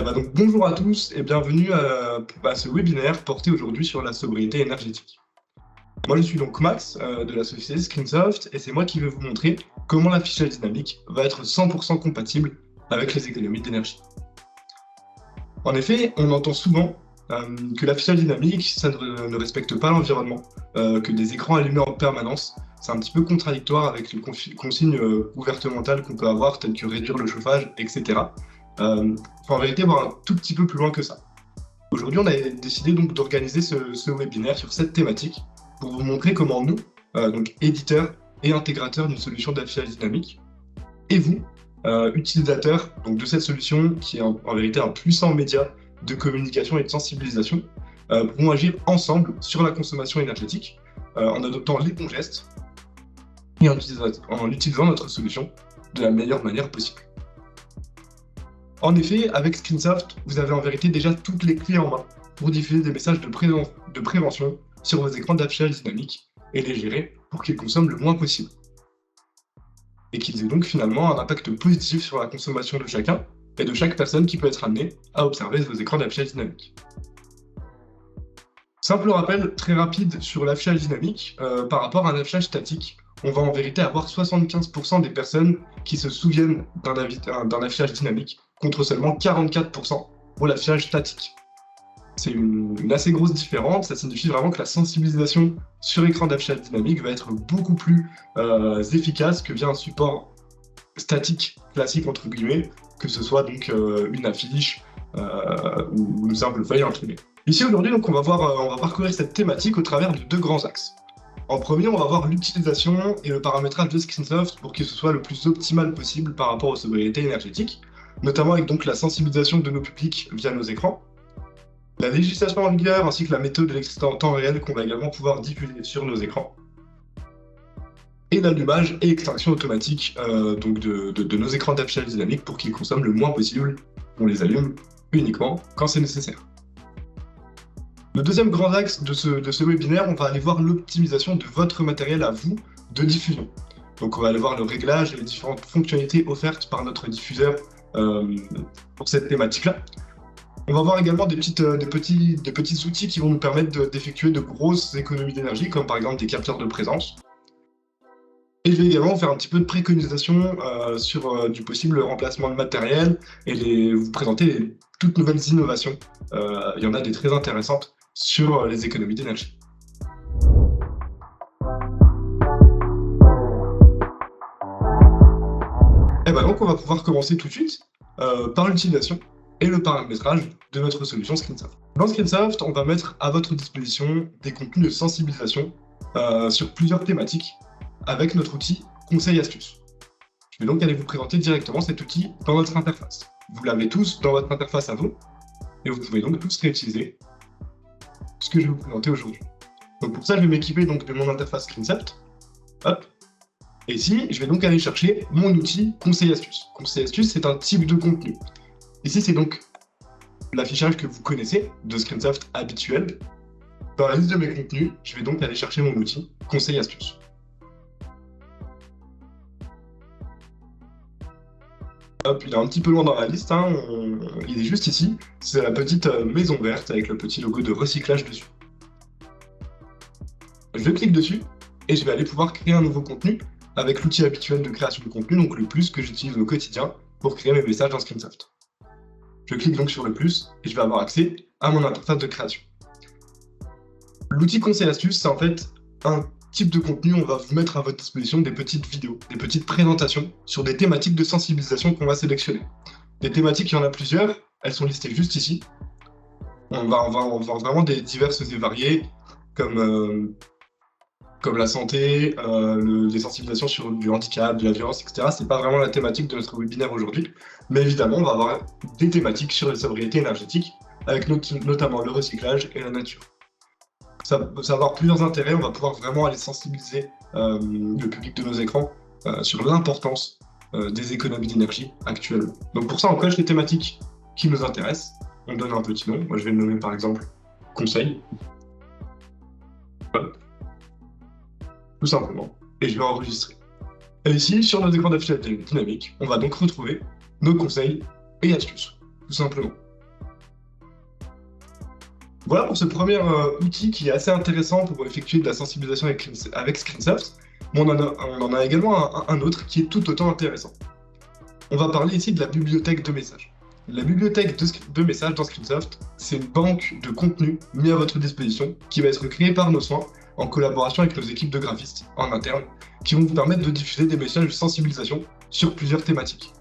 Donc, bonjour à tous et bienvenue à ce webinaire porté aujourd'hui sur la sobriété énergétique. Moi je suis donc Max de la société Screensoft et c'est moi qui vais vous montrer comment l'affichage dynamique va être 100% compatible avec les économies d'énergie. En effet, on entend souvent que l'affichage dynamique ça ne respecte pas l'environnement, que des écrans allumés en permanence, c'est un petit peu contradictoire avec les consignes gouvernementales qu'on peut avoir telles que réduire le chauffage, etc. Faut en vérité voir un tout petit peu plus loin que ça. Aujourd'hui, on a décidé donc d'organiser ce webinaire sur cette thématique pour vous montrer comment nous, donc éditeurs et intégrateurs d'une solution d'affichage dynamique, et vous, utilisateurs donc, de cette solution qui est en vérité un puissant média de communication et de sensibilisation, pourront agir ensemble sur la consommation énergétique en adoptant les bons gestes et en utilisant notre solution de la meilleure manière possible. En effet, avec Screensoft, vous avez en vérité déjà toutes les clés en main pour diffuser des messages de prévention sur vos écrans d'affichage dynamique et les gérer pour qu'ils consomment le moins possible. Et qu'ils aient donc finalement un impact positif sur la consommation de chacun et de chaque personne qui peut être amenée à observer vos écrans d'affichage dynamique. Simple rappel très rapide sur l'affichage dynamique, par rapport à un affichage statique, on va en vérité avoir 75% des personnes qui se souviennent d'un affichage dynamique, contre seulement 44% pour l'affichage statique. C'est une assez grosse différence, ça signifie vraiment que la sensibilisation sur écran d'affichage dynamique va être beaucoup plus efficace que via un support statique classique entre guillemets, que ce soit donc une affiche ou une simple feuille imprimée. Ici aujourd'hui, donc on va parcourir cette thématique au travers de deux grands axes. En premier, on va voir l'utilisation et le paramétrage de Screensoft pour qu'il soit le plus optimal possible par rapport aux sobriétés énergétiques, notamment avec donc la sensibilisation de nos publics via nos écrans, la législation en vigueur ainsi que la méthode d'électricité en temps réel qu'on va également pouvoir diffuser sur nos écrans, et l'allumage et extinction automatique donc de nos écrans d'affichage dynamique pour qu'ils consomment le moins possible. On les allume uniquement quand c'est nécessaire. Le deuxième grand axe de ce webinaire, on va aller voir l'optimisation de votre matériel à vous de diffusion. Donc on va aller voir le réglage et les différentes fonctionnalités offertes par notre diffuseur pour cette thématique-là. On va voir également des petits outils qui vont nous permettre d'effectuer de grosses économies d'énergie, comme par exemple des capteurs de présence. Et je vais également faire un petit peu de préconisation sur du possible remplacement de matériel et vous présenter les toutes nouvelles innovations. Il y en a des très intéressantes sur les économies d'énergie. Et donc on va pouvoir commencer tout de suite par l'utilisation et le paramétrage de notre solution Screensoft. Dans Screensoft, on va mettre à votre disposition des contenus de sensibilisation sur plusieurs thématiques avec notre outil Conseil Astuces. Je vais donc aller vous présenter directement cet outil dans notre interface. Vous l'avez tous dans votre interface à vous et vous pouvez donc tous réutiliser ce que je vais vous présenter aujourd'hui. Donc pour ça, je vais m'équiper donc de mon interface Screensoft. Hop. Et ici, je vais donc aller chercher mon outil Conseil Astuces. Conseil Astuces, c'est un type de contenu. Ici, c'est donc l'affichage que vous connaissez de Screensoft habituel. Dans la liste de mes contenus, je vais donc aller chercher mon outil Conseil Astuces. Hop, il est un petit peu loin dans la liste, hein. Il est juste ici. C'est la petite maison verte avec le petit logo de recyclage dessus. Je clique dessus et je vais aller pouvoir créer un nouveau contenu avec l'outil habituel de création de contenu, donc le plus que j'utilise au quotidien pour créer mes messages dans Screensoft. Je clique donc sur le plus et je vais avoir accès à mon interface de création. L'outil Conseil Astuces, c'est en fait un type de contenu, on va vous mettre à votre disposition des petites vidéos, des petites présentations sur des thématiques de sensibilisation qu'on va sélectionner. Des thématiques, il y en a plusieurs, elles sont listées juste ici. On va voir vraiment des diverses et variées, comme la santé, les sensibilisations sur du handicap, de la violence, etc. C'est pas vraiment la thématique de notre webinaire aujourd'hui, mais évidemment, on va avoir des thématiques sur les sobriétés énergétiques, avec notamment le recyclage et la nature. Ça va avoir plusieurs intérêts, on va pouvoir vraiment aller sensibiliser le public de nos écrans sur l'importance des économies d'énergie actuellement. Donc pour ça, on coche les thématiques qui nous intéressent, on donne un petit nom, moi je vais le nommer par exemple Conseil. Hop. Tout simplement, et je vais enregistrer. Et ici, sur nos écrans d'affichage dynamique, on va donc retrouver nos conseils et astuces, tout simplement. Voilà pour ce premier outil qui est assez intéressant pour effectuer de la sensibilisation avec Screensoft. Mais on en a également un autre qui est tout autant intéressant. On va parler ici de la bibliothèque de messages. La bibliothèque de messages dans Screensoft, c'est une banque de contenu mis à votre disposition qui va être créée par nos soins en collaboration avec nos équipes de graphistes en interne qui vont vous permettre de diffuser des messages de sensibilisation sur plusieurs thématiques.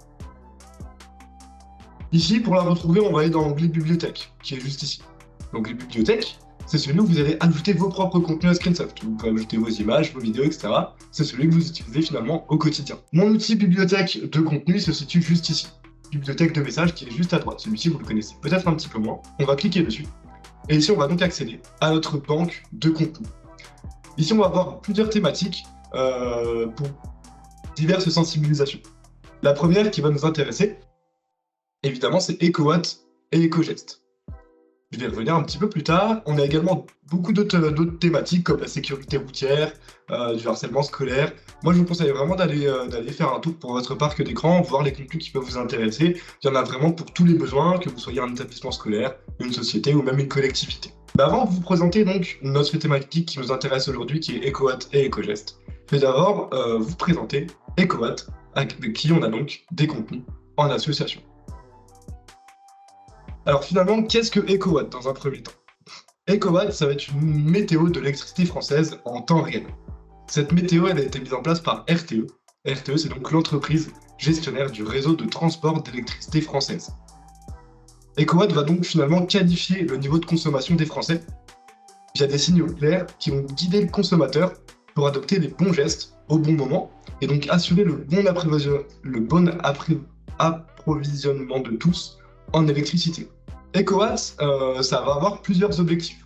Ici, pour la retrouver, on va aller dans l'onglet bibliothèque, qui est juste ici. Donc les bibliothèques, c'est celui où vous allez ajouter vos propres contenus à Screensoft. Vous pouvez ajouter vos images, vos vidéos, etc. C'est celui que vous utilisez finalement au quotidien. Mon outil bibliothèque de contenu se situe juste ici. Bibliothèque de messages qui est juste à droite. Celui-ci, vous le connaissez peut-être un petit peu moins. On va cliquer dessus. Et ici, on va donc accéder à notre banque de contenu. Ici, on va avoir plusieurs thématiques pour diverses sensibilisations. La première qui va nous intéresser, évidemment, c'est EcoWatt et EcoGest. Je vais y revenir un petit peu plus tard. On a également beaucoup d'autres thématiques comme la sécurité routière, du harcèlement scolaire. Moi, je vous conseille vraiment d'aller faire un tour pour votre parc d'écran, voir les contenus qui peuvent vous intéresser. Il y en a vraiment pour tous les besoins, que vous soyez un établissement scolaire, une société ou même une collectivité. Mais avant de vous présenter donc notre thématique qui nous intéresse aujourd'hui, qui est EcoWatt et EcoGest, je vais d'abord vous présenter EcoWatt, avec qui on a donc des contenus en association. Alors finalement, qu'est-ce que EcoWatt dans un premier temps? EcoWatt, ça va être une météo de l'électricité française en temps réel. Cette météo, elle a été mise en place par RTE. RTE, c'est donc l'entreprise gestionnaire du réseau de transport d'électricité française. EcoWatt va donc finalement qualifier le niveau de consommation des Français via des signaux clairs qui vont guider le consommateur pour adopter les bons gestes au bon moment et donc assurer le bon approvisionnement de tous en électricité. EcoWatt, ça va avoir plusieurs objectifs.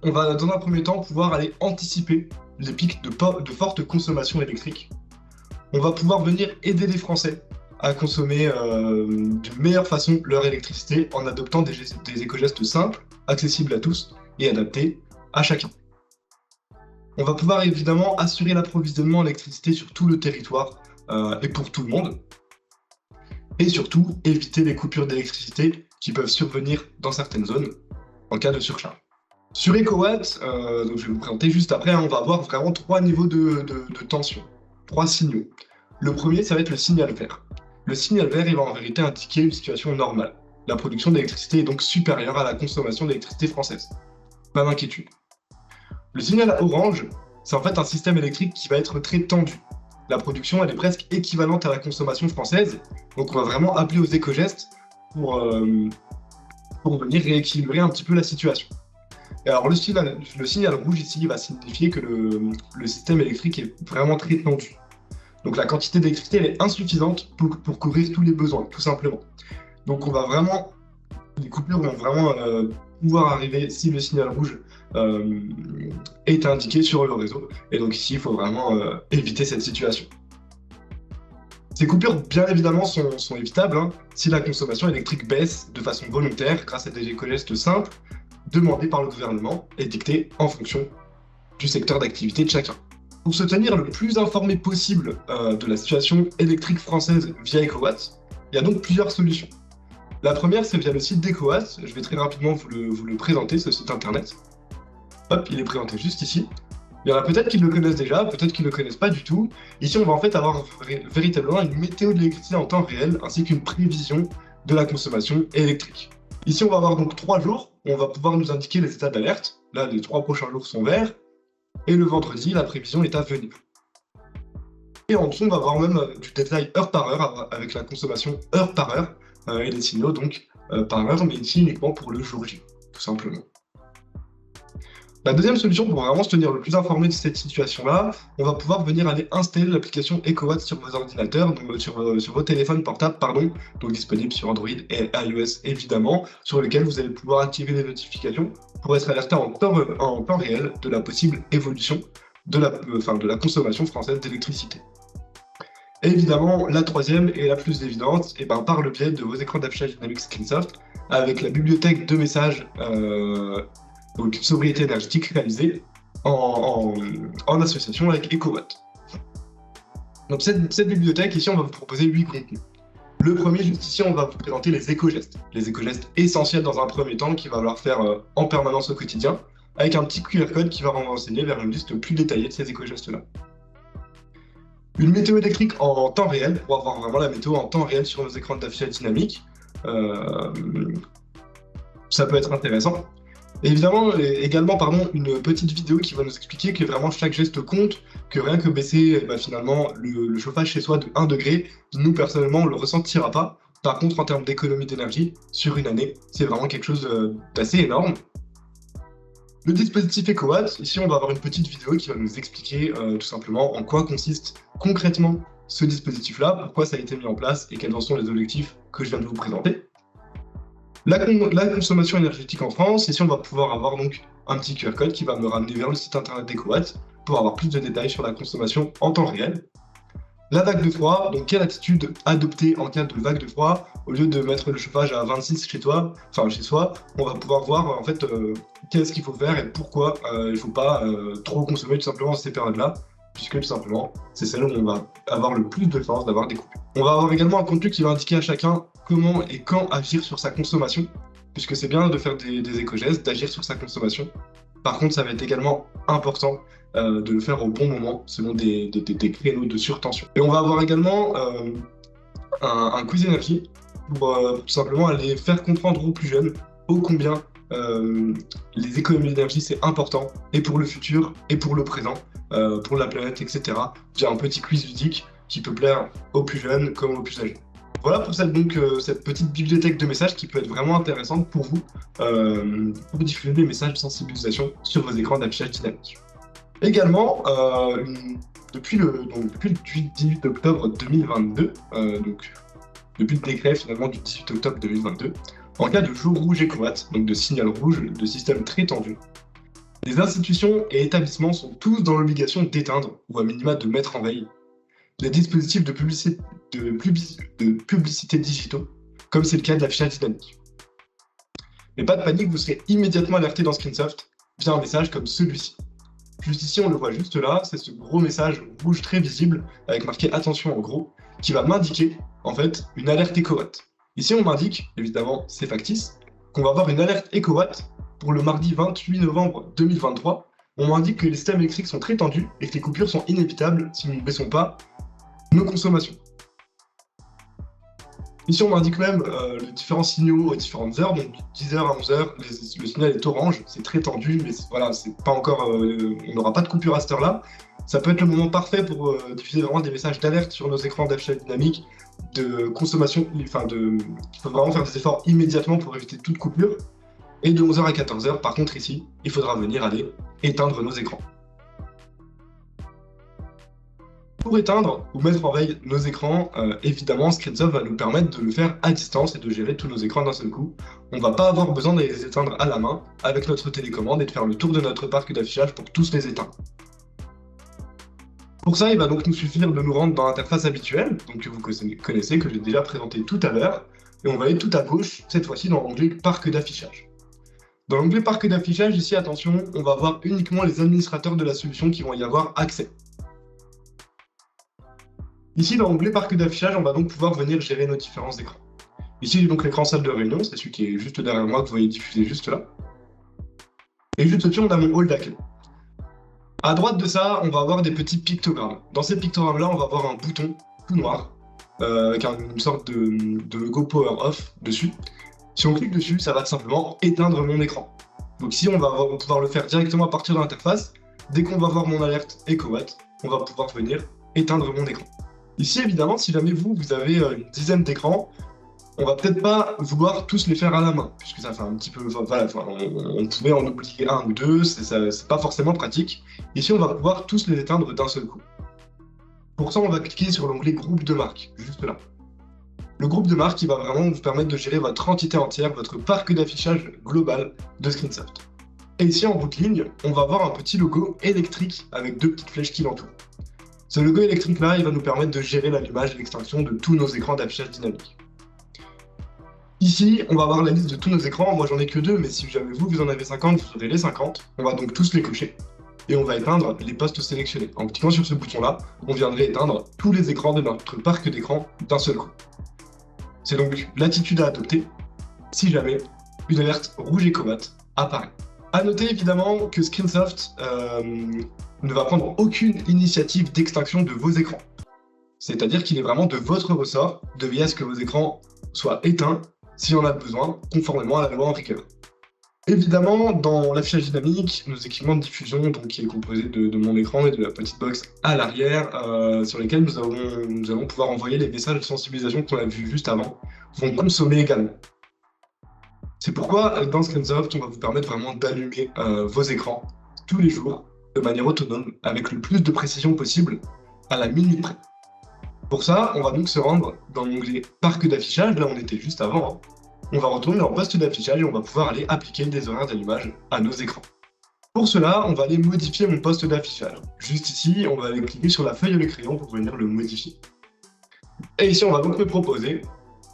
On va dans un premier temps pouvoir aller anticiper les pics de forte consommation électrique. On va pouvoir venir aider les Français à consommer d'une meilleure façon leur électricité en adoptant des éco-gestes simples, accessibles à tous et adaptés à chacun. On va pouvoir évidemment assurer l'approvisionnement en électricité sur tout le territoire et pour tout le monde. Et surtout, éviter les coupures d'électricité qui peuvent survenir dans certaines zones en cas de surcharge. Sur EcoWatt, donc je vais vous présenter juste après, on va avoir vraiment 3 niveaux de tension, 3 signaux. Le premier, ça va être le signal vert. Le signal vert, il va en vérité indiquer une situation normale. La production d'électricité est donc supérieure à la consommation d'électricité française. Pas d'inquiétude. Le signal orange, c'est en fait un système électrique qui va être très tendu. La production, elle est presque équivalente à la consommation française, donc on va vraiment appeler aux éco-gestes pour venir rééquilibrer un petit peu la situation. Et alors le signal rouge ici va signifier que le système électrique est vraiment très tendu. Donc la quantité d'électricité elle est insuffisante pour couvrir tous les besoins, tout simplement. Donc les coupures vont vraiment pouvoir arriver si le signal rouge est indiqué sur le réseau. Et donc ici, il faut vraiment éviter cette situation. Ces coupures, bien évidemment, sont évitables si la consommation électrique baisse de façon volontaire grâce à des éco-gestes simples demandés par le gouvernement et dictés en fonction du secteur d'activité de chacun. Pour se tenir le plus informé possible de la situation électrique française via EcoWatt, il y a donc plusieurs solutions. La première, c'est via le site d'EcoWatt. Je vais très rapidement vous le présenter, ce site internet. Hop, il est présenté juste ici. Il y en a peut-être qui le connaissent déjà, peut-être qui ne le connaissent pas du tout. Ici, on va en fait avoir véritablement une météo de l'électricité en temps réel, ainsi qu'une prévision de la consommation électrique. Ici, on va avoir donc 3 jours, où on va pouvoir nous indiquer les états d'alerte. Là, les 3 prochains jours sont verts. Et le vendredi, la prévision est à venir. Et en dessous, on va avoir même du détail heure par heure, avec la consommation heure par heure, et les signaux donc par heure, mais ici uniquement pour le jour J, tout simplement. La deuxième solution pour vraiment se tenir le plus informé de cette situation-là, on va pouvoir venir aller installer l'application EcoWatt sur vos ordinateurs, donc sur vos téléphones portables, donc disponible sur Android et iOS évidemment, sur lequel vous allez pouvoir activer les notifications pour être alerté en temps réel de la possible évolution de la consommation française d'électricité. Et évidemment, la troisième et la plus évidente, par le biais de vos écrans d'affichage dynamique Screensoft, avec la bibliothèque de messages donc sobriété énergétique réalisée en association avec EcoWatt. Donc cette bibliothèque, ici, on va vous proposer 8 contenus. Le premier, juste ici, on va vous présenter les éco-gestes. Les éco-gestes essentiels dans un premier temps qu'il va falloir faire en permanence au quotidien, avec un petit QR code qui va renseigner vers une liste plus détaillée de ces éco-gestes-là. Une météo électrique en temps réel, pour avoir vraiment la météo en temps réel sur nos écrans d'affichage dynamique. Ça peut être intéressant. Et évidemment, également, une petite vidéo qui va nous expliquer que vraiment chaque geste compte, que rien que baisser finalement le chauffage chez soi de 1 degré, nous personnellement on le ressentira pas. Par contre, en termes d'économie d'énergie, sur une année, c'est vraiment quelque chose d'assez énorme. Le dispositif EcoWatt, ici on va avoir une petite vidéo qui va nous expliquer tout simplement en quoi consiste concrètement ce dispositif-là, pourquoi ça a été mis en place et quels en sont les objectifs que je viens de vous présenter. La consommation énergétique en France, ici on va pouvoir avoir donc un petit QR code qui va me ramener vers le site internet d'EcoWatt pour avoir plus de détails sur la consommation en temps réel. La vague de froid, donc quelle attitude adopter en cas de vague de froid? Au lieu de mettre le chauffage à 26 chez soi, on va pouvoir voir en fait qu'est-ce qu'il faut faire et pourquoi il ne faut pas trop consommer tout simplement ces périodes-là, puisque tout simplement c'est celle où on va avoir le plus de chances d'avoir des coupures. On va avoir également un contenu qui va indiquer à chacun comment et quand agir sur sa consommation, puisque c'est bien de faire des éco-gestes, d'agir sur sa consommation. Par contre, ça va être également important de le faire au bon moment, selon des créneaux de surtension. Et on va avoir également un quiz énergie pour tout simplement aller faire comprendre aux plus jeunes ô combien les économies d'énergie c'est important, et pour le futur, et pour le présent, pour la planète, etc. via un petit quiz ludique qui peut plaire aux plus jeunes comme aux plus âgés. Voilà pour cette petite bibliothèque de messages qui peut être vraiment intéressante pour vous, pour diffuser des messages de sensibilisation sur vos écrans d'affichage dynamique. Également, depuis le 18 octobre 2022, donc depuis le décret finalement du 18 octobre 2022, en cas de jour rouge EcoWatt, donc de signal rouge de système très tendu, les institutions et établissements sont tous dans l'obligation d'éteindre, ou à minima de mettre en veille, les dispositifs de publicité digitaux, comme c'est le cas de l'affichage dynamique. Mais pas de panique, vous serez immédiatement alerté dans Screensoft via un message comme celui-ci. Juste ici, on le voit juste là, c'est ce gros message rouge très visible, avec marqué attention en gros, qui va m'indiquer en fait une alerte EcoWatt. Ici, on m'indique, évidemment, c'est factice, qu'on va avoir une alerte EcoWatt pour le mardi 28 novembre 2023. On m'indique que les systèmes électriques sont très tendus et que les coupures sont inévitables si nous ne baissons pas nos consommations. Ici, on m'indique même les différents signaux aux différentes heures, donc de 10h à 11h, le signal est orange, c'est très tendu, mais voilà, c'est pas encore, on n'aura pas de coupure à cette heure-là. Ça peut être le moment parfait pour diffuser vraiment des messages d'alerte sur nos écrans d'affichage dynamique, de consommation, il faut vraiment faire des efforts immédiatement pour éviter toute coupure. Et de 11h à 14h, par contre ici, il faudra venir aller éteindre nos écrans. Pour éteindre ou mettre en veille nos écrans, évidemment, Screensoft va nous permettre de le faire à distance et de gérer tous nos écrans d'un seul coup. On ne va pas avoir besoin de les éteindre à la main avec notre télécommande et de faire le tour de notre parc d'affichage pour tous les éteindre. Pour ça, il va donc nous suffire de nous rendre dans l'interface habituelle, donc que vous connaissez, que j'ai déjà présenté tout à l'heure, et on va aller tout à gauche, cette fois-ci dans l'onglet Parc d'affichage. Dans l'onglet Parc d'affichage, ici, attention, on va voir uniquement les administrateurs de la solution qui vont y avoir accès. Ici, dans l'onglet Parc d'affichage, on va donc pouvoir venir gérer nos différents écrans. Ici, j'ai donc l'écran salle de réunion, c'est celui qui est juste derrière moi, que vous voyez diffuser juste là. Et juste au-dessus, on a mon hall d'accueil. À droite de ça, on va avoir des petits pictogrammes. Dans ces pictogrammes-là, on va avoir un bouton tout noir, avec une sorte de logo Power Off dessus. Si on clique dessus, ça va tout simplement éteindre mon écran. Donc ici, on va pouvoir le faire directement à partir de l'interface. Dès qu'on va voir mon alerte EcoWatt, on va pouvoir venir éteindre mon écran. Ici, évidemment, si jamais vous avez une dizaine d'écrans, on va peut-être pas vouloir tous les faire à la main, puisque ça fait un petit peu... Voilà, on pouvait en oublier un ou deux, c'est pas forcément pratique. Ici, on va pouvoir tous les éteindre d'un seul coup. Pour ça, on va cliquer sur l'onglet groupe de marques, juste là. Le groupe de marques, il va vraiment vous permettre de gérer votre entité entière, votre parc d'affichage global de Screensoft. Et ici, en bout de ligne, on va avoir un petit logo électrique avec deux petites flèches qui l'entourent. Ce logo électrique-là, il va nous permettre de gérer l'allumage et l'extinction de tous nos écrans d'affichage dynamique. Ici, on va avoir la liste de tous nos écrans. Moi, j'en ai que 2, mais si jamais vous en avez 50, vous aurez les 50. On va donc tous les cocher. Et on va éteindre les postes sélectionnés. En cliquant sur ce bouton-là, on viendrait éteindre tous les écrans de notre parc d'écran d'un seul coup. C'est donc l'attitude à adopter si jamais une alerte rouge écomate apparaît. À noter évidemment que Screensoft ne va prendre aucune initiative d'extinction de vos écrans. C'est-à-dire qu'il est vraiment de votre ressort de veiller à ce que vos écrans soient éteints s'il y en a besoin, conformément à la loi Henri Quer. Évidemment, dans l'affichage dynamique, nos équipements de diffusion, donc, qui est composé de mon écran et de la petite box à l'arrière, sur lesquels nous allons pouvoir envoyer les messages de sensibilisation qu'on a vus juste avant, vont consommer également. C'est pourquoi, dans Screensoft, on va vous permettre vraiment d'allumer vos écrans tous les jours, de manière autonome, avec le plus de précision possible, à la minute près. Pour ça, on va donc se rendre dans l'onglet Parc d'affichage, là on était juste avant. Hein. On va retourner en poste d'affichage et on va pouvoir aller appliquer des horaires d'allumage à nos écrans. Pour cela, on va aller modifier mon poste d'affichage. Juste ici, on va aller cliquer sur la feuille et le crayon pour venir le modifier. Et ici, on va donc me proposer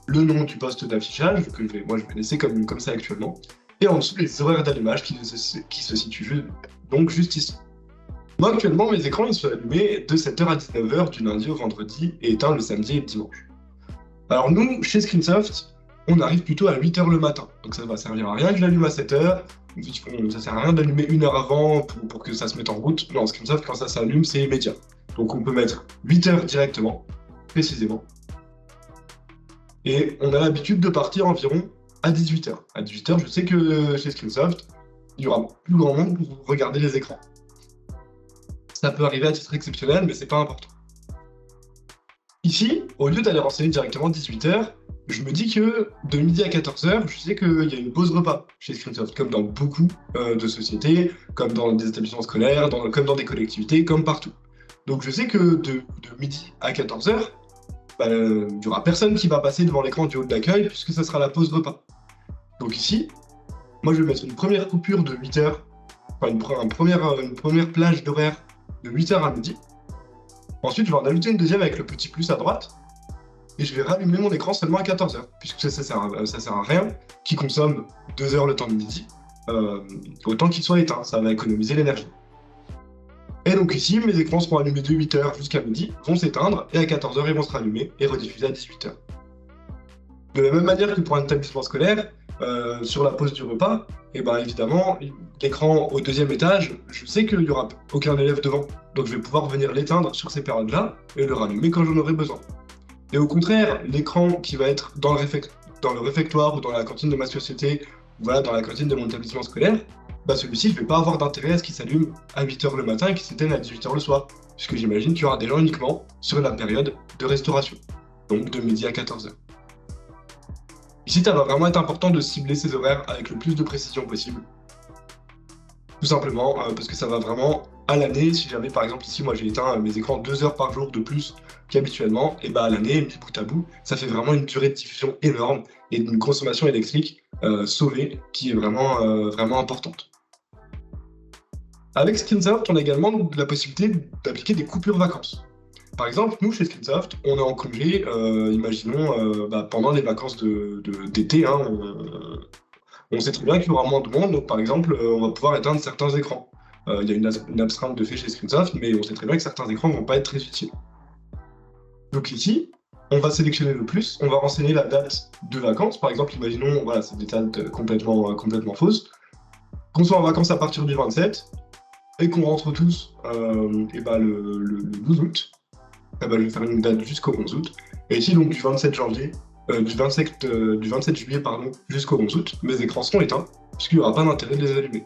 le nom du poste d'affichage, que je vais laisser comme ça actuellement, et en dessous les horaires d'allumage qui se situent donc juste ici. Moi, actuellement, mes écrans ils sont allumés de 7h à 19h du lundi au vendredi et éteints le samedi et le dimanche. Alors nous, chez Screensoft, on arrive plutôt à 8h le matin. Donc ça va servir à rien que je l'allume à 7h. Ça sert à rien d'allumer 1 heure avant pour que ça se mette en route. Non, Screensoft, quand ça s'allume, c'est immédiat. Donc on peut mettre 8h directement, précisément. Et on a l'habitude de partir environ à 18h. À 18h, je sais que chez Screensoft, il y aura plus grand monde pour regarder les écrans. Ça peut arriver à titre exceptionnel, mais c'est pas important. Ici, au lieu d'aller renseigner directement 18h, je me dis que de midi à 14h, je sais qu'il y a une pause repas chez Screensoft, comme dans beaucoup de sociétés, comme dans des établissements scolaires, comme dans des collectivités, comme partout. Donc je sais que de midi à 14h, il n'y aura personne qui va passer devant l'écran du hall d'accueil, puisque ça sera la pause repas. Donc ici, moi je vais mettre une première coupure de 8h, enfin une première plage d'horaire de 8h à midi. Ensuite, je vais en ajouter une deuxième avec le petit plus à droite. Et je vais rallumer mon écran seulement à 14h, puisque ça sert à rien, qui consomme 2 heures le temps de midi, autant qu'il soit éteint, ça va économiser l'énergie. Et donc ici, mes écrans seront allumés de 8h jusqu'à midi, vont s'éteindre, et à 14h, ils vont se rallumer et rediffuser à 18h. De la même manière que pour un établissement scolaire, sur la pause du repas, et évidemment, l'écran au 2e étage, je sais qu'il n'y aura aucun élève devant, donc je vais pouvoir venir l'éteindre sur ces périodes-là et le rallumer quand j'en aurai besoin. Et au contraire, l'écran qui va être dans le réfectoire ou dans la cantine de ma société, voilà, dans la cantine de mon établissement scolaire, celui-ci, je ne vais pas avoir d'intérêt à ce qu'il s'allume à 8h le matin et qu'il s'éteigne à 18h le soir, puisque j'imagine qu'il y aura des gens uniquement sur la période de restauration, donc de midi à 14h. Ici, ça va vraiment être important de cibler ces horaires avec le plus de précision possible. Tout simplement parce que ça va vraiment, à l'année, si jamais par exemple ici, moi j'ai éteint mes écrans 2 heures par jour de plus qu'habituellement, et à l'année, mis bout à bout, ça fait vraiment une durée de diffusion énorme et une consommation électrique sauvée qui est vraiment importante. Avec Screensoft, on a également la possibilité d'appliquer des coupures vacances. Par exemple, nous, chez Screensoft, on est en congé, imaginons, pendant les vacances d'été, hein, on sait très bien qu'il y aura moins de monde, donc par exemple, on va pouvoir éteindre certains écrans. Il y a une astreinte de fait chez Screensoft, mais on sait très bien que certains écrans ne vont pas être très utiles. Donc ici, on va sélectionner le plus, on va renseigner la date de vacances. Par exemple, imaginons, voilà, c'est des dates complètement fausses, qu'on soit en vacances à partir du 27, et qu'on rentre tous le 12 août. Je vais faire une date jusqu'au 11 août. Et ici, donc, du 27 juillet jusqu'au 11 août, mes écrans seront éteints, puisqu'il n'y aura pas d'intérêt de les allumer.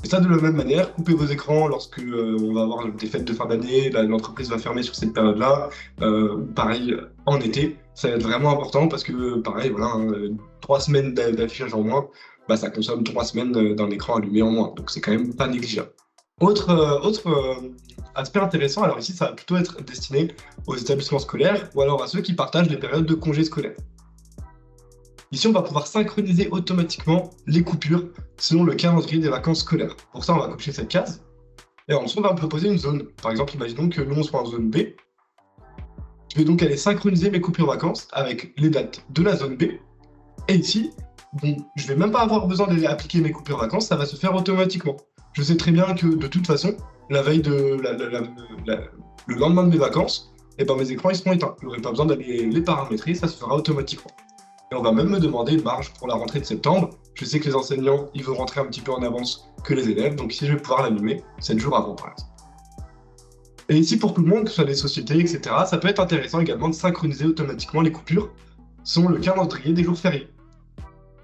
Et ça, de la même manière, coupez vos écrans lorsque on va avoir des fêtes de fin d'année, l'entreprise va fermer sur cette période-là, ou pareil, en été, ça va être vraiment important parce que, pareil, voilà, 3 semaines d'affichage en moins, ça consomme 3 semaines d'un écran allumé en moins, donc c'est quand même pas négligeable. Autre aspect intéressant, alors ici ça va plutôt être destiné aux établissements scolaires ou alors à ceux qui partagent les périodes de congés scolaires. Ici on va pouvoir synchroniser automatiquement les coupures selon le calendrier des vacances scolaires. Pour ça on va cocher cette case et en dessous on va me proposer une zone. Par exemple imaginons que nous on soit en zone B. Je vais donc aller synchroniser mes coupures vacances avec les dates de la zone B. Et ici, je vais même pas avoir besoin d'aller appliquer mes coupures vacances, ça va se faire automatiquement. Je sais très bien que de toute façon, la veille le lendemain de mes vacances, mes écrans ils seront éteints. Je n'aurai pas besoin d'aller les paramétrer, ça se fera automatiquement. Et on va même me demander une marge pour la rentrée de septembre. Je sais que les enseignants, ils vont rentrer un petit peu en avance que les élèves, donc ici je vais pouvoir l'allumer 7 jours avant par exemple. Et ici pour tout le monde, que ce soit des sociétés, etc., ça peut être intéressant également de synchroniser automatiquement les coupures selon le calendrier des jours fériés.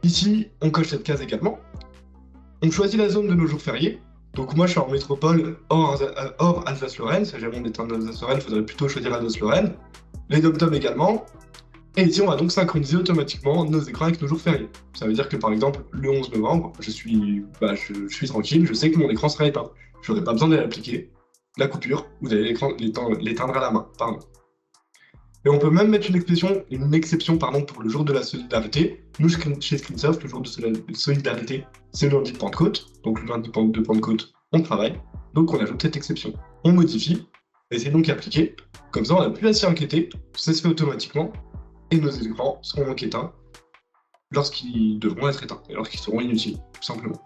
Ici, on coche cette case également. On choisit la zone de nos jours fériés. Donc moi je suis en métropole hors Alsace-Lorraine. Si jamais on était en Alsace-Lorraine, il faudrait plutôt choisir Alsace-Lorraine. Les dom-toms également. Et ici on va donc synchroniser automatiquement nos écrans avec nos jours fériés. Ça veut dire que par exemple le 11 novembre, je suis tranquille, je sais que mon écran sera éteint. Je n'aurai pas besoin d'aller appliquer la coupure, vous allez l'éteindre à la main. Pardon. Et on peut même mettre une exception pour le jour de la solidarité. Nous, chez Screensoft, le jour de solidarité, c'est le lundi de Pentecôte. Donc le lundi de Pentecôte, on travaille. Donc on ajoute cette exception. On modifie, et c'est donc appliqué. Comme ça, on n'a plus à s'y inquiéter. Ça se fait automatiquement. Et nos écrans seront donc éteints lorsqu'ils devront être éteints, et lorsqu'ils seront inutiles, tout simplement.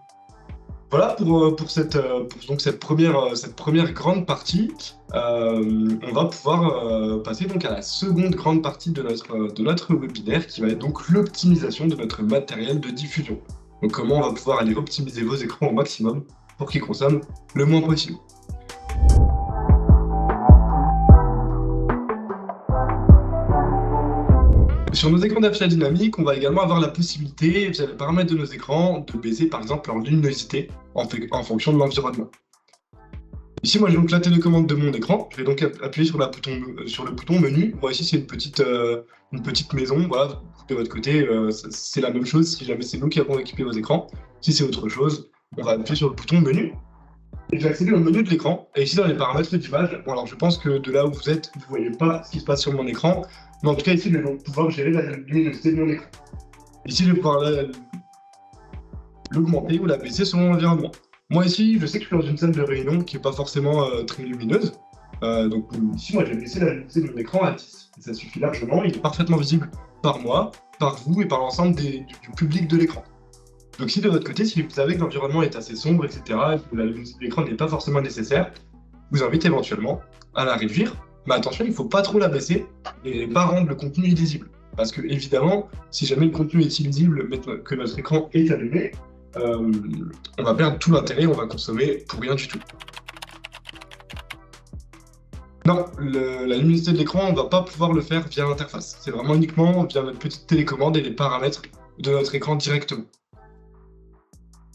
Voilà pour cette première grande partie. On va pouvoir passer donc à la seconde grande partie de notre webinaire, qui va être donc l'optimisation de notre matériel de diffusion. Donc comment on va pouvoir aller optimiser vos écrans au maximum pour qu'ils consomment le moins possible. Sur nos écrans d'affichage dynamique, on va également avoir la possibilité, via les paramètres de nos écrans, de baisser par exemple leur luminosité en fonction de l'environnement. Ici, moi j'ai donc la télécommande de mon écran. Je vais donc appuyer sur le bouton menu. Moi ici c'est une petite maison. Voilà, de votre côté, c'est la même chose si jamais c'est nous qui avons équipé vos écrans. Si c'est autre chose, on va appuyer sur le bouton menu. Et je vais accéder au menu de l'écran. Et ici dans les paramètres d'image, bon alors je pense que de là où vous êtes, vous ne voyez pas ce qui se passe sur mon écran. Mais en tout cas, ici, je vais pouvoir gérer la luminosité de mon écran. Ici, je vais pouvoir l'augmenter ou la baisser selon l'environnement. Moi, ici, je sais que je suis dans une salle de réunion qui n'est pas forcément très lumineuse. Donc ici, moi, j'ai baissé la luminosité de mon écran à 10. Et ça suffit largement. Il est parfaitement visible par moi, par vous et par l'ensemble du public de l'écran. Donc si de votre côté, si vous savez que l'environnement est assez sombre, etc., et que la luminosité de l'écran n'est pas forcément nécessaire, je vous invite éventuellement à la réduire. Mais attention, il ne faut pas trop la baisser et pas rendre le contenu illisible. Parce que, évidemment, si jamais le contenu est illisible, mais que notre écran est allumé, on va perdre tout l'intérêt, on va consommer pour rien du tout. Non, la luminosité de l'écran, on ne va pas pouvoir le faire via l'interface. C'est vraiment uniquement via notre petite télécommande et les paramètres de notre écran directement.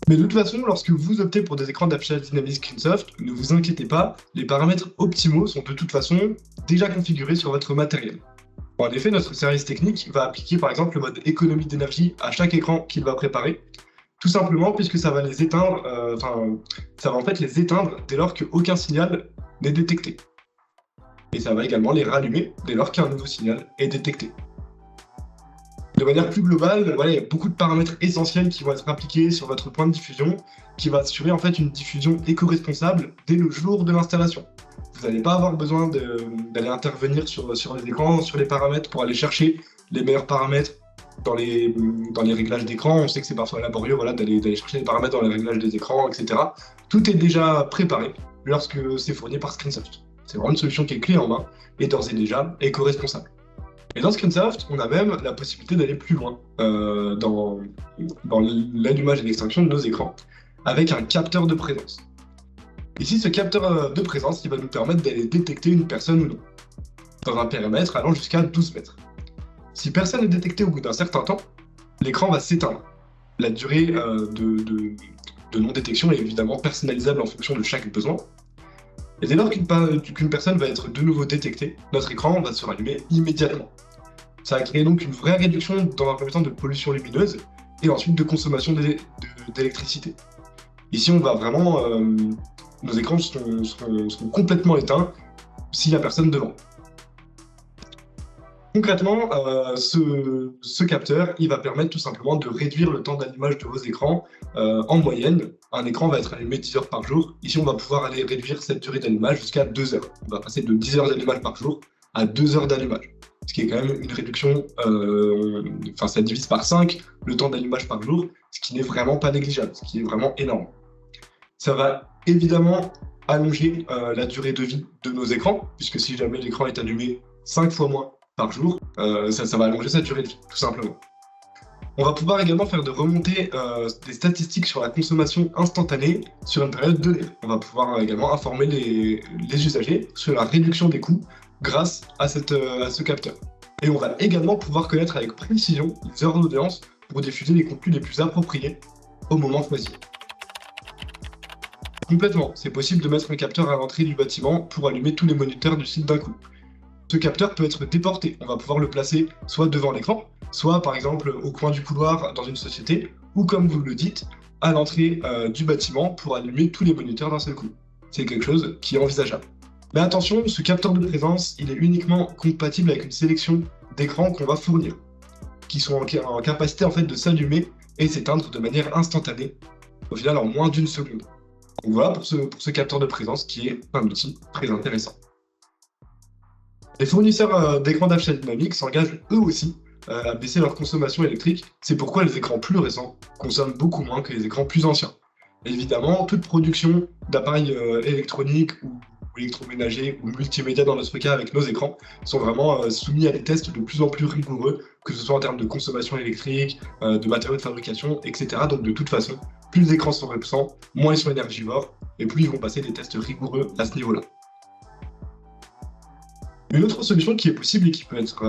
Mais de toute façon, lorsque vous optez pour des écrans d'affichage dynamique Screensoft, ne vous inquiétez pas, les paramètres optimaux sont de toute façon déjà configurés sur votre matériel. En effet, notre service technique va appliquer par exemple le mode économie d'énergie à chaque écran qu'il va préparer, tout simplement puisque ça va les éteindre, ça va en fait les éteindre dès lors qu'aucun signal n'est détecté. Et ça va également les rallumer dès lors qu'un nouveau signal est détecté. De manière plus globale, voilà, il y a beaucoup de paramètres essentiels qui vont être appliqués sur votre point de diffusion, qui va assurer en fait une diffusion éco-responsable dès le jour de l'installation. Vous n'allez pas avoir besoin d'aller intervenir sur les écrans, sur les paramètres pour aller chercher les meilleurs paramètres dans les réglages d'écran. On sait que c'est parfois laborieux d'aller chercher les paramètres dans les réglages des écrans, etc. Tout est déjà préparé lorsque c'est fourni par Screensoft. C'est vraiment une solution qui est clé en main et d'ores et déjà éco-responsable. Et dans Screensoft, on a même la possibilité d'aller plus loin dans l'allumage et l'extinction de nos écrans avec un capteur de présence. Ici, ce capteur de présence il va nous permettre d'aller détecter une personne ou non, dans un périmètre allant jusqu'à 12 mètres. Si personne n'est détecté au bout d'un certain temps, l'écran va s'éteindre. La durée de non-détection est évidemment personnalisable en fonction de chaque besoin. Et dès lors qu'une personne va être de nouveau détectée, notre écran va se rallumer immédiatement. Ça va créer donc une vraie réduction dans un premier temps de pollution lumineuse et ensuite de consommation d'électricité. Ici, on va vraiment, nos écrans seront complètement éteints s'il n'y a personne devant. Concrètement, ce capteur, il va permettre tout simplement de réduire le temps d'allumage de vos écrans. En moyenne, un écran va être allumé 10 heures par jour. Ici, on va pouvoir aller réduire cette durée d'allumage jusqu'à 2 heures. On va passer de 10 heures d'allumage par jour à 2 heures d'allumage. Ce qui est quand même une réduction, ça divise par 5 le temps d'allumage par jour, ce qui n'est vraiment pas négligeable, ce qui est vraiment énorme. Ça va évidemment allonger la durée de vie de nos écrans, puisque si jamais l'écran est allumé 5 fois moins par jour, ça va allonger sa durée de vie, tout simplement. On va pouvoir également faire de remonter des statistiques sur la consommation instantanée sur une période donnée. On va pouvoir également informer les usagers sur la réduction des coûts grâce à ce capteur. Et on va également pouvoir connaître avec précision les heures d'audience pour diffuser les contenus les plus appropriés au moment choisi. Complètement, c'est possible de mettre un capteur à l'entrée du bâtiment pour allumer tous les moniteurs du site d'un coup. Ce capteur peut être déporté, on va pouvoir le placer soit devant l'écran, soit par exemple au coin du couloir dans une société, ou comme vous le dites, à l'entrée du bâtiment pour allumer tous les moniteurs d'un seul coup. C'est quelque chose qui est envisageable. Mais attention, ce capteur de présence, il est uniquement compatible avec une sélection d'écrans qu'on va fournir, qui sont en capacité en fait de s'allumer et s'éteindre de manière instantanée, au final en moins d'1 seconde. Donc voilà pour ce capteur de présence qui est un outil très intéressant. Les fournisseurs d'écrans d'affichage dynamique s'engagent eux aussi à baisser leur consommation électrique. C'est pourquoi les écrans plus récents consomment beaucoup moins que les écrans plus anciens. Évidemment, toute production d'appareils électroniques ou électroménagers ou multimédia dans notre cas avec nos écrans sont vraiment soumis à des tests de plus en plus rigoureux, que ce soit en termes de consommation électrique, de matériaux de fabrication, etc. Donc de toute façon, plus les écrans sont récents, moins ils sont énergivores, et plus ils vont passer des tests rigoureux à ce niveau-là. Une autre solution qui est possible et qui peut être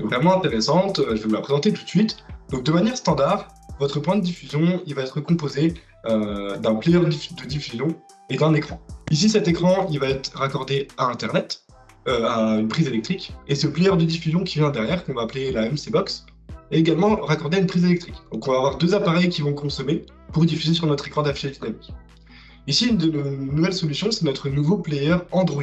vraiment intéressante, je vais vous la présenter tout de suite. Donc de manière standard, votre point de diffusion il va être composé d'un player de diffusion et d'un écran. Ici, cet écran il va être raccordé à Internet, à une prise électrique, et ce player de diffusion qui vient derrière, qu'on va appeler la MC Box, est également raccordé à une prise électrique. Donc on va avoir deux appareils qui vont consommer pour diffuser sur notre écran d'affichage dynamique. Ici, une nouvelle solution, c'est notre nouveau player Android.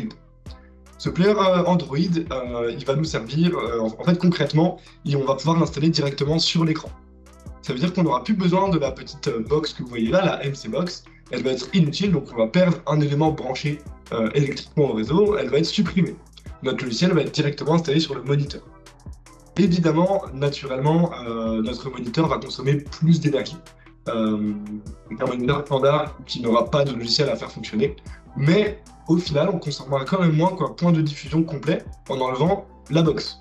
Ce player Android, il va nous servir, en fait concrètement, on va pouvoir l'installer directement sur l'écran. Ça veut dire qu'on n'aura plus besoin de la petite box que vous voyez là, la MC Box. Elle va être inutile, donc on va perdre un élément branché électriquement au réseau, elle va être supprimée. Notre logiciel va être directement installé sur le moniteur. Évidemment, naturellement, notre moniteur va consommer plus d'énergie qu'un moniteur standard qui n'aura pas de logiciel à faire fonctionner. Mais au final, on consommera quand même moins qu'un point de diffusion complet en enlevant la box.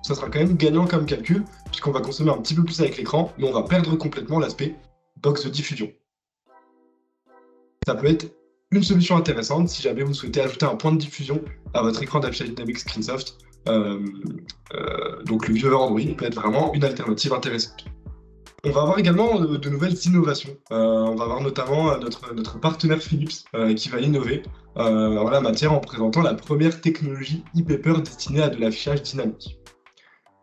Ça sera quand même gagnant comme calcul, puisqu'on va consommer un petit peu plus avec l'écran, mais on va perdre complètement l'aspect box de diffusion. Ça peut être une solution intéressante si jamais vous souhaitez ajouter un point de diffusion à votre écran d'affichage dynamique Screensoft. Donc le vieux Android peut être vraiment une alternative intéressante. On va avoir également de nouvelles innovations. On va avoir notamment notre partenaire Philips qui va innover en la matière en présentant la première technologie e-paper destinée à de l'affichage dynamique.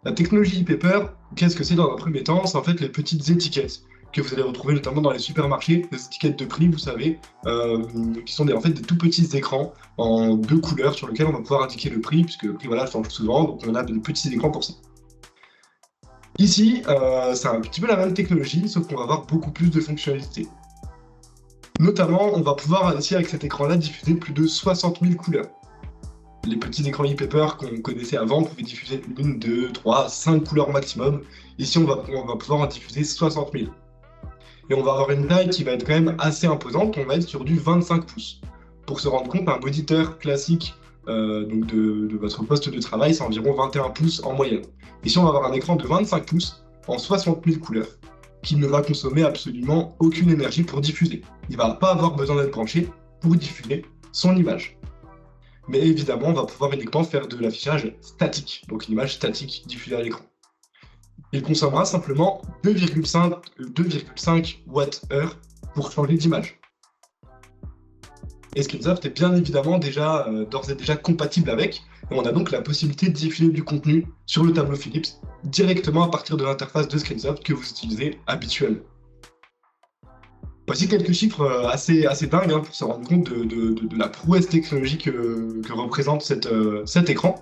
La technologie e-paper, qu'est-ce que c'est dans un premier temps? C'est en fait les petites étiquettes que vous allez retrouver notamment dans les supermarchés, les étiquettes de prix, vous savez, qui sont en fait des tout petits écrans en 2 couleurs sur lesquels on va pouvoir indiquer le prix, puisque le prix voilà, change souvent, donc on a des petits écrans pour ça. Ici, c'est un petit peu la même technologie, sauf qu'on va avoir beaucoup plus de fonctionnalités. Notamment, on va pouvoir ici avec cet écran-là diffuser plus de 60 000 couleurs. Les petits écrans e-paper qu'on connaissait avant pouvaient diffuser 1, 2, 3, 5 couleurs maximum. Ici, on va pouvoir en diffuser 60 000. Et on va avoir une taille qui va être quand même assez imposante, on va être sur du 25 pouces. Pour se rendre compte, un moniteur classique donc de votre poste de travail, c'est environ 21 pouces en moyenne. Ici, on va avoir un écran de 25 pouces en 60 000 couleurs, qui ne va consommer absolument aucune énergie pour diffuser. Il ne va pas avoir besoin d'être branché pour diffuser son image. Mais évidemment, on va pouvoir uniquement faire de l'affichage statique, donc une image statique diffusée à l'écran. Il consommera simplement 2,5 Wh pour changer d'image. Et Screensoft est bien évidemment d'ores et déjà compatible avec, et on a donc la possibilité de diffuser du contenu sur le tableau Philips directement à partir de l'interface de Screensoft que vous utilisez habituellement. Voici quelques chiffres assez dingues pour se rendre compte de la prouesse technologique que représente cet écran.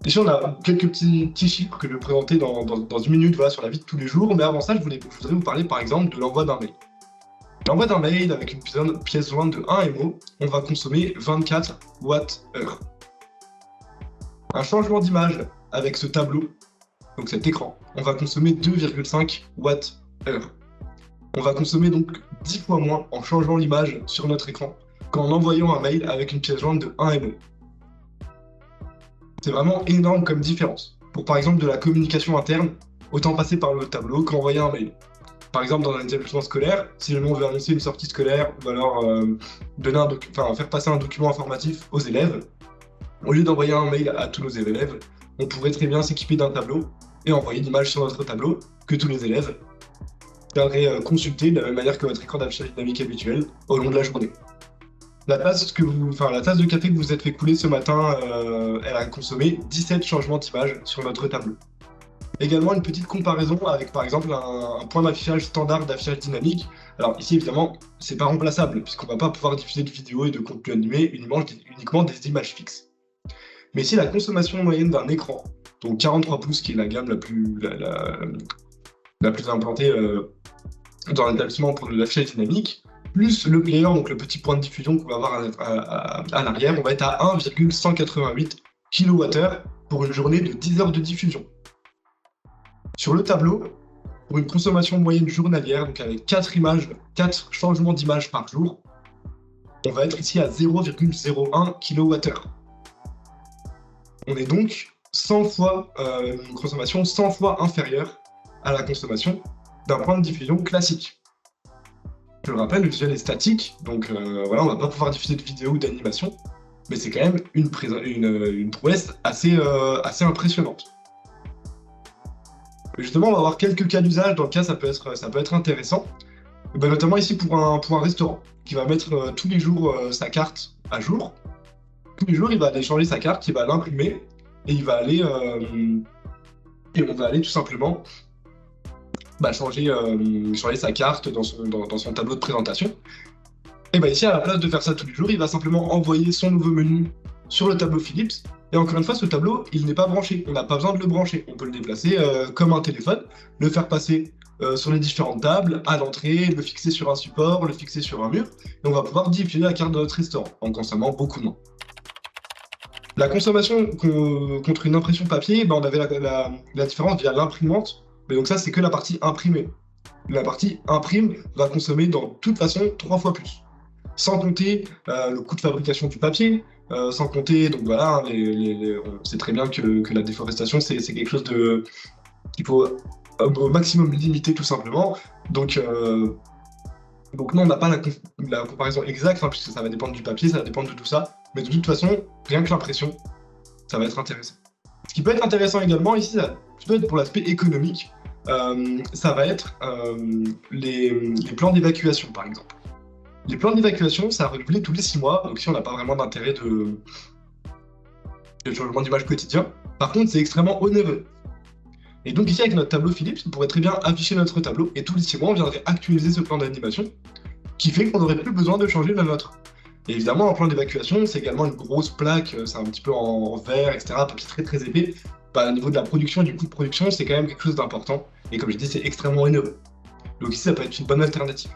Ici, on a quelques petits chiffres que je vais présenter dans une minute sur la vie de tous les jours, mais avant ça, je voudrais vous parler par exemple de l'envoi d'un mail. L'envoi d'un mail avec une pièce jointe de 1 MO, on va consommer 24 Wh. Un changement d'image avec ce tableau, donc cet écran, on va consommer 2,5 Wh. On va consommer donc 10 fois moins en changeant l'image sur notre écran qu'en envoyant un mail avec une pièce jointe de 1 MO. C'est vraiment énorme comme différence. Pour par exemple de la communication interne, autant passer par le tableau qu'envoyer un mail. Par exemple, dans un établissement scolaire, si jamais on veut annoncer une sortie scolaire ou alors faire passer un document informatif aux élèves, au lieu d'envoyer un mail à tous nos élèves, on pourrait très bien s'équiper d'un tableau et envoyer l'image sur notre tableau que tous les élèves viendraient consulter de la même manière que votre écran d'affichage dynamique habituel au long de la journée. La tasse de café que vous êtes fait couler ce matin, elle a consommé 17 changements d'image sur notre tableau. Également une petite comparaison avec par exemple un point d'affichage standard d'affichage dynamique. Alors ici évidemment c'est pas remplaçable puisqu'on va pas pouvoir diffuser de vidéos et de contenu animé uniquement des images fixes. Mais ici la consommation moyenne d'un écran, donc 43 pouces qui est la gamme la plus implantée dans l'établissement pour de l'affichage dynamique, plus le player, donc le petit point de diffusion qu'on va avoir à l'arrière, on va être à 1,188 kWh pour une journée de 10 heures de diffusion. Sur le tableau, pour une consommation moyenne journalière, donc avec 4 changements d'image par jour, on va être ici à 0,01 kWh. On est donc 100 fois, une consommation 100 fois inférieure à la consommation d'un point de diffusion classique. Je le rappelle, le visuel est statique, donc voilà, on va pas pouvoir diffuser de vidéos ou d'animation, mais c'est quand même une prouesse assez impressionnante. Justement, on va avoir quelques cas d'usage dans le cas ça peut être intéressant. Ben, notamment ici pour un restaurant qui va mettre tous les jours sa carte à jour. Tous les jours, il va aller changer sa carte, il va l'imprimer et il va aller et on va aller tout simplement changer sa carte dans son tableau de présentation. Et ben ici, à la place de faire ça tous les jours, il va simplement envoyer son nouveau menu sur le tableau Philips. Et encore une fois, ce tableau, il n'est pas branché. On n'a pas besoin de le brancher. On peut le déplacer comme un téléphone, le faire passer sur les différentes tables, à l'entrée, le fixer sur un support, le fixer sur un mur. Et on va pouvoir diffuser la carte de notre restaurant en consommant beaucoup moins. La consommation contre une impression papier, on avait la différence via l'imprimante. Mais donc ça, c'est que la partie imprimée. La partie imprime va consommer dans toute façon 3 fois plus. Sans compter le coût de fabrication du papier, sans compter, donc voilà, on sait très bien que la déforestation, c'est quelque chose qu'il faut au maximum limiter tout simplement. Donc non, on n'a pas la comparaison exacte, puisque ça va dépendre du papier, ça va dépendre de tout ça. Mais de toute façon, rien que l'impression, ça va être intéressant. Ce qui peut être intéressant également ici, ça peut être pour l'aspect économique, ça va être les plans d'évacuation par exemple. Les plans d'évacuation, ça a renouvelé tous les 6 mois, donc ici on n'a pas vraiment d'intérêt de changement d'image quotidien. Par contre, c'est extrêmement onéreux. Et donc ici, avec notre tableau Philips, on pourrait très bien afficher notre tableau, et tous les 6 mois, on viendrait actualiser ce plan d'animation, qui fait qu'on n'aurait plus besoin de changer le nôtre. Et évidemment, un plan d'évacuation, c'est également une grosse plaque, c'est un petit peu en verre, etc., papier très très épais. Au niveau de la production et du coût de production, c'est quand même quelque chose d'important. Et comme je dis, c'est extrêmement onéreux. Donc ici, ça peut être une bonne alternative.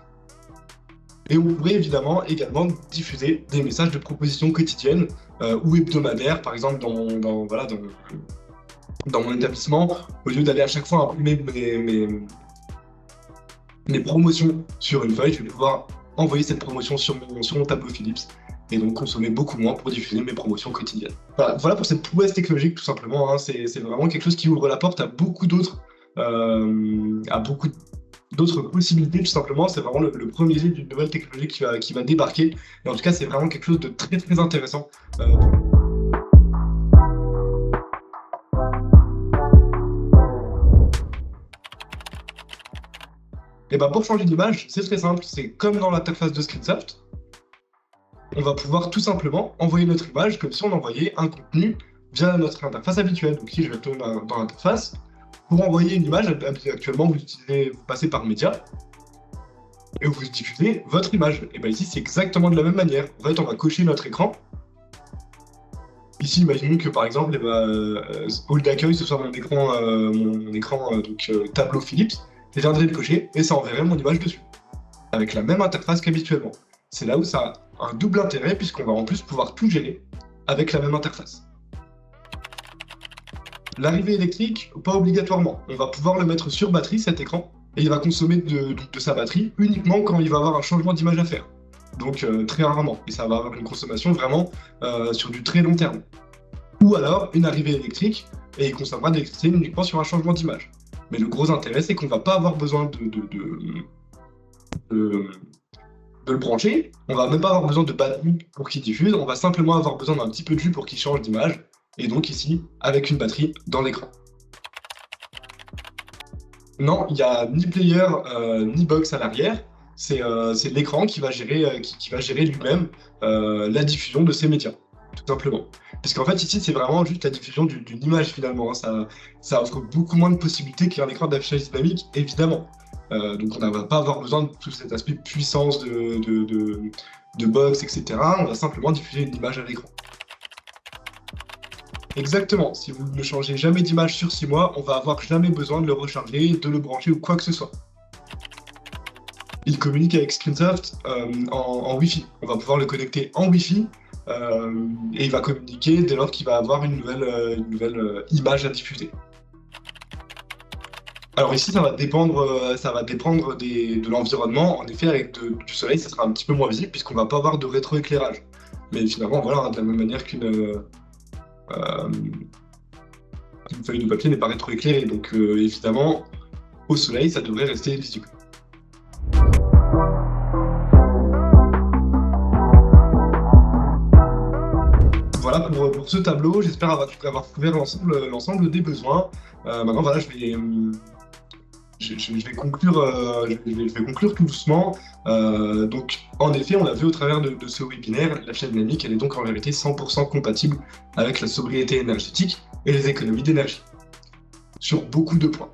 Et on pourrait évidemment également diffuser des messages de propositions quotidiennes ou hebdomadaires, par exemple dans mon établissement, au lieu d'aller à chaque fois imprimer mes promotions sur une feuille, je vais pouvoir envoyer cette promotion sur mon tableau Philips et donc consommer beaucoup moins pour diffuser mes promotions quotidiennes. Voilà pour cette prouesse technologique tout simplement, hein. C'est vraiment quelque chose qui ouvre la porte à beaucoup d'autres possibilités tout simplement. C'est vraiment le premier jet d'une nouvelle technologie qui va débarquer, et en tout cas c'est vraiment quelque chose de très très intéressant. Et pour changer d'image, c'est très simple, c'est comme dans l'interface de Screensoft. On va pouvoir tout simplement envoyer notre image comme si on envoyait un contenu via notre interface habituelle. Donc ici, je vais retourner dans l'interface. Pour envoyer une image, actuellement, vous passez par Média et vous diffusez votre image. Et ici, c'est exactement de la même manière. En fait, on va cocher notre écran. Ici, imaginons que par exemple, hall d'accueil, ce soit mon écran tableau Philips. Je viendrai le cocher et ça enverrait mon image dessus, avec la même interface qu'habituellement. C'est là où ça a un double intérêt, puisqu'on va en plus pouvoir tout gérer avec la même interface. L'arrivée électrique, pas obligatoirement. On va pouvoir le mettre sur batterie, cet écran, et il va consommer de sa batterie uniquement quand il va avoir un changement d'image à faire. Donc très rarement, et ça va avoir une consommation vraiment sur du très long terme. Ou alors une arrivée électrique, et il consommera de l'électricité uniquement sur un changement d'image. Mais le gros intérêt, c'est qu'on ne va pas avoir besoin de le brancher, on va même pas avoir besoin de batterie pour qu'il diffuse, on va simplement avoir besoin d'un petit peu de jus pour qu'il change d'image, et donc ici, avec une batterie dans l'écran. Non, il n'y a ni player ni box à l'arrière, c'est l'écran qui va gérer, qui va gérer lui-même la diffusion de ces médias, tout simplement. Parce qu'en fait, ici, c'est vraiment juste la diffusion d'une image finalement, hein. Ça offre beaucoup moins de possibilités qu'un écran d'affichage dynamique, évidemment. Donc on ne va pas avoir besoin de tout cet aspect puissance de box, etc. On va simplement diffuser une image à l'écran. Exactement, si vous ne changez jamais d'image sur 6 mois, on va avoir jamais besoin de le recharger, de le brancher ou quoi que ce soit. Il communique avec Screensoft en Wi-Fi. On va pouvoir le connecter en Wi-Fi et il va communiquer dès lors qu'il va avoir une nouvelle image à diffuser. Alors ici, ça va dépendre de l'environnement. En effet, avec du soleil, ça sera un petit peu moins visible puisqu'on va pas avoir de rétroéclairage. Mais finalement, voilà, de la même manière qu'une feuille de papier n'est pas rétroéclairée. Donc évidemment, au soleil, ça devrait rester visible. Voilà pour ce tableau, j'espère avoir couvert l'ensemble des besoins. Maintenant, voilà, je vais conclure tout doucement. Donc, en effet, on l'a vu au travers de ce webinaire, l'affichage dynamique, elle est donc en vérité 100% compatible avec la sobriété énergétique et les économies d'énergie, sur beaucoup de points.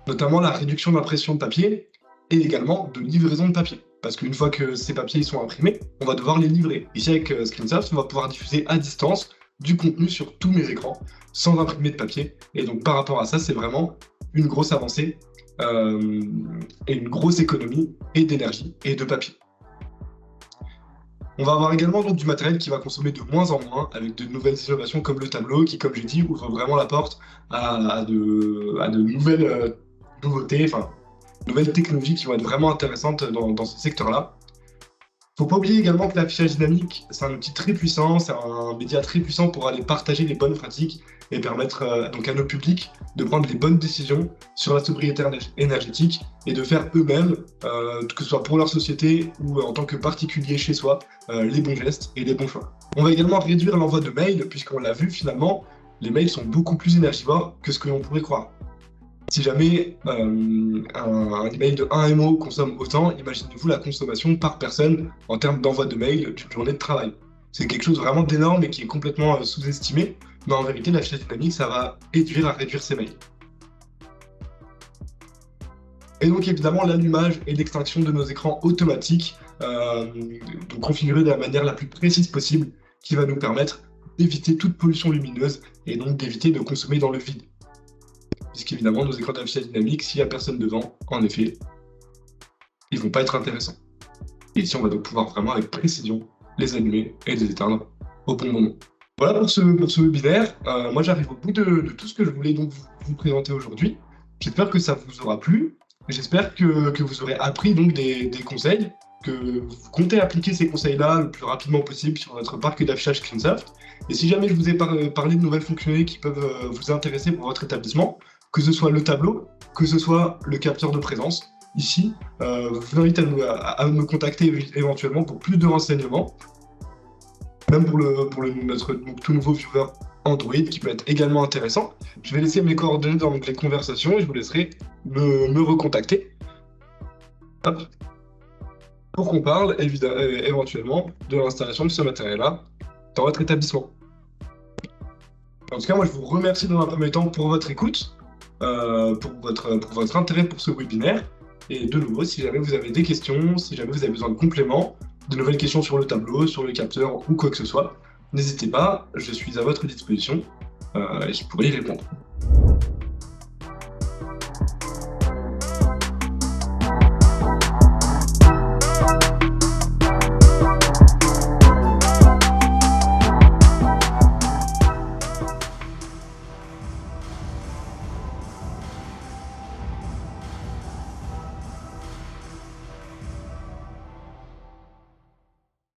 Notamment la réduction d'impression de papier et également de livraison de papier. Parce qu'une fois que ces papiers ils sont imprimés, on va devoir les livrer. Ici, avec Screensoft, on va pouvoir diffuser à distance du contenu sur tous mes écrans, sans imprimer de papier. Et donc, par rapport à ça, c'est vraiment une grosse avancée et une grosse économie et d'énergie et de papier. On va avoir également donc, du matériel qui va consommer de moins en moins, avec de nouvelles innovations comme le tableau, qui, comme j'ai dit, ouvre vraiment la porte à de nouvelles nouveautés, enfin, nouvelles technologies qui vont être vraiment intéressantes dans ce secteur-là. Faut pas oublier également que l'affichage dynamique, c'est un outil très puissant, c'est un média très puissant pour aller partager les bonnes pratiques et permettre donc à nos publics de prendre les bonnes décisions sur la sobriété énergétique et de faire eux-mêmes, que ce soit pour leur société ou en tant que particulier chez soi, les bons gestes et les bons choix. On va également réduire l'envoi de mails, puisqu'on l'a vu finalement, les mails sont beaucoup plus énergivores que ce que l'on pourrait croire. Si jamais un email de 1 MO consomme autant, imaginez-vous la consommation par personne en termes d'envoi de mail d'une journée de travail. C'est quelque chose vraiment d'énorme et qui est complètement sous-estimé, mais en vérité, l'affichage dynamique, ça va aider à réduire ces mails. Et donc évidemment, l'allumage et l'extinction de nos écrans automatiques, donc configurés de la manière la plus précise possible, qui va nous permettre d'éviter toute pollution lumineuse et donc d'éviter de consommer dans le vide. Puisqu'évidemment, nos écrans d'affichage dynamique, s'il n'y a personne devant, en effet, ils ne vont pas être intéressants. Et ici, on va donc pouvoir vraiment, avec précision, les allumer et les éteindre au bon moment. Voilà pour ce webinaire. Moi, j'arrive au bout de tout ce que je voulais donc vous présenter aujourd'hui. J'espère que ça vous aura plu. J'espère que vous aurez appris donc des conseils, que vous comptez appliquer ces conseils-là le plus rapidement possible sur votre parc d'affichage Screensoft. Et si jamais je vous ai parlé de nouvelles fonctionnalités qui peuvent vous intéresser pour votre établissement, que ce soit le tableau, que ce soit le capteur de présence, ici, je vous invite à me contacter éventuellement pour plus de renseignements, même pour notre tout nouveau viewer Android qui peut être également intéressant. Je vais laisser mes coordonnées dans l'onglet conversation et je vous laisserai me recontacter. Hop. Pour qu'on parle éventuellement de l'installation de ce matériel-là dans votre établissement. En tout cas, moi je vous remercie dans un premier temps pour votre écoute, pour votre intérêt pour ce webinaire. Et de nouveau, si jamais vous avez des questions, si jamais vous avez besoin de compléments, de nouvelles questions sur le tableau, sur le capteur ou quoi que ce soit, n'hésitez pas, je suis à votre disposition et je pourrai y répondre.